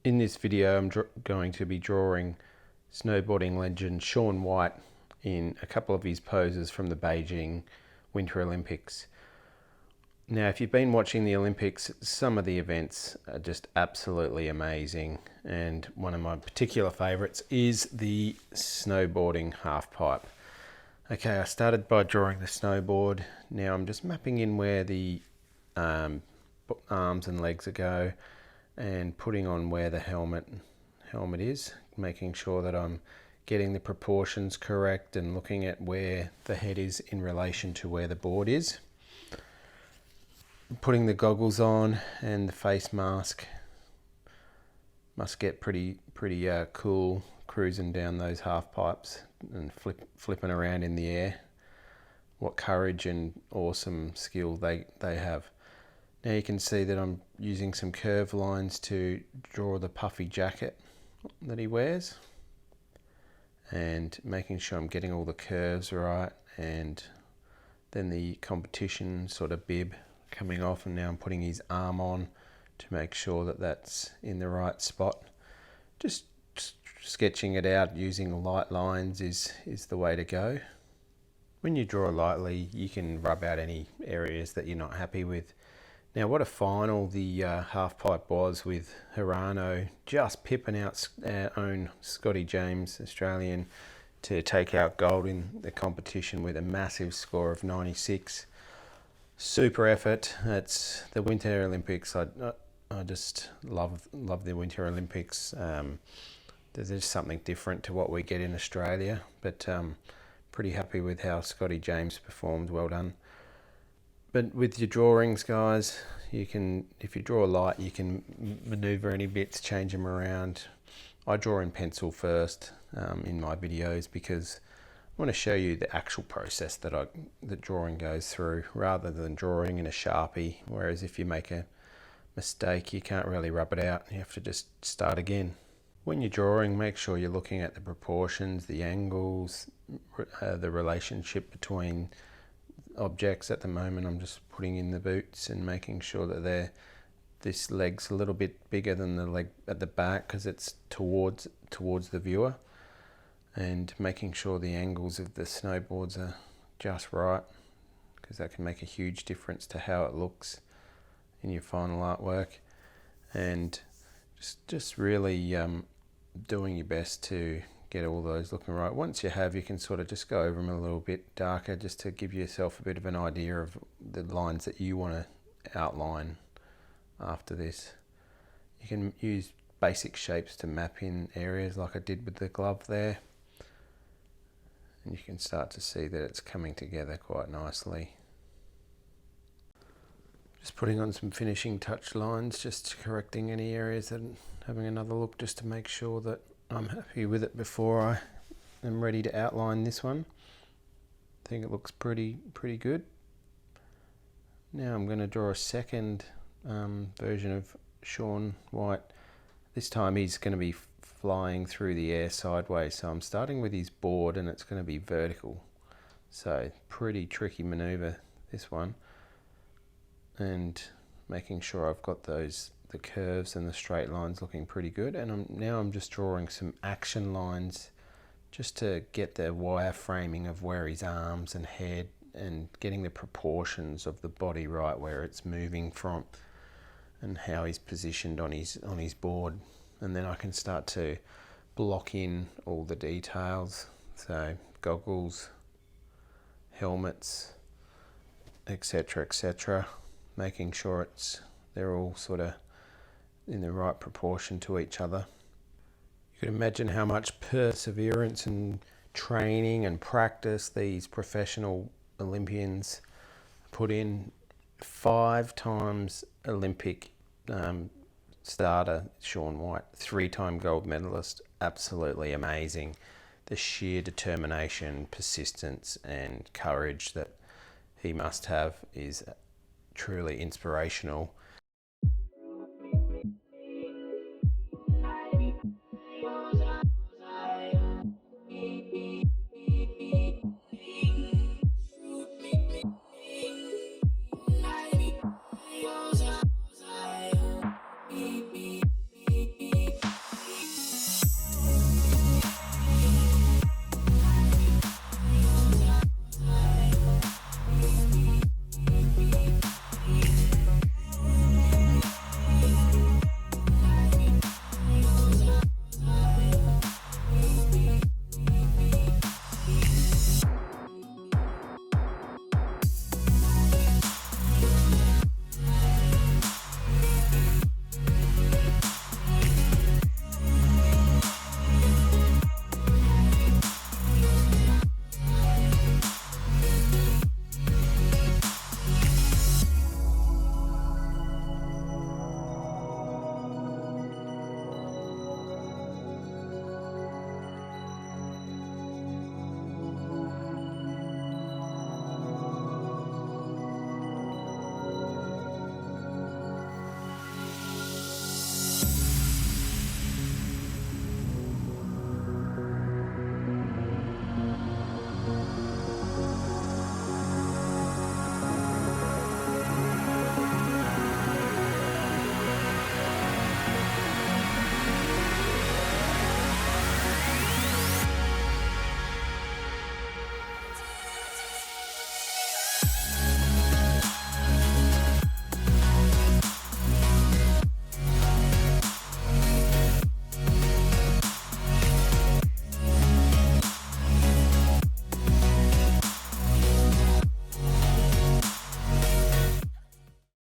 In this video, I'm going to be drawing snowboarding legend Shaun White in a couple of his poses from the Beijing Winter Olympics. Now, if you've been watching the Olympics, some of the events are just absolutely amazing, and one of my particular favourites is the snowboarding halfpipe. Okay, I started by drawing the snowboard. Now I'm just mapping in where the arms and legs are go, and putting on where the helmet is, making sure that I'm getting the proportions correct and looking at where the head is in relation to where the board is. Putting the goggles on and the face mask. Must get pretty cool cruising down those half pipes and flipping around in the air. What courage and awesome skill they have. Now you can see that I'm using some curve lines to draw the puffy jacket that he wears, and making sure I'm getting all the curves right, and then the competition sort of bib coming off, and now I'm putting his arm on to make sure that that's in the right spot. Just sketching it out using light lines is the way to go. When you draw lightly, you can rub out any areas that you're not happy with. Now, what a final the halfpipe was, with Hirano just pipping out our own Scotty James, Australian, to take out gold in the competition with a massive score of 96. Super effort. It's the Winter Olympics. I just love the Winter Olympics. There's just something different to what we get in Australia, but pretty happy with how Scotty James performed. Well done. But with your drawings, guys, you can, if you draw light, you can maneuver any bits, change them around. I draw in pencil first in my videos, because I want to show you the actual process that the drawing goes through, rather than drawing in a Sharpie. Whereas if you make a mistake, you can't really rub it out. You have to just start again. When you're drawing, make sure you're looking at the proportions, the angles, the relationship between objects. At the moment, I'm just putting in the boots and making sure that this leg's a little bit bigger than the leg at the back, because it's towards the viewer, and making sure the angles of the snowboards are just right, because that can make a huge difference to how it looks in your final artwork. And just really doing your best to get all those looking right. Once you have, you can sort of just go over them a little bit darker, just to give yourself a bit of an idea of the lines that you want to outline after this. You can use basic shapes to map in areas like I did with the glove there, and you can start to see that it's coming together quite nicely. Just putting on some finishing touch lines, just correcting any areas and having another look, just to make sure that I'm happy with it before I am ready to outline this one. I think it looks pretty good. Now I'm going to draw a second version of Shaun White. This time he's going to be flying through the air sideways, so I'm starting with his board, and it's going to be vertical. So pretty tricky maneuver, this one. And making sure I've got the curves and the straight lines looking pretty good. And now I'm just drawing some action lines, just to get the wireframing of where his arms and head, and getting the proportions of the body right, where it's moving from, and how he's positioned on his board. And then I can start to block in all the details, so goggles, helmets, etc., making sure they're all sort of in the right proportion to each other. You can imagine how much perseverance and training and practice these professional Olympians put in. 5 times Olympic starter Shaun White, 3-time gold medalist. Absolutely amazing. The sheer determination, persistence and courage that he must have is truly inspirational.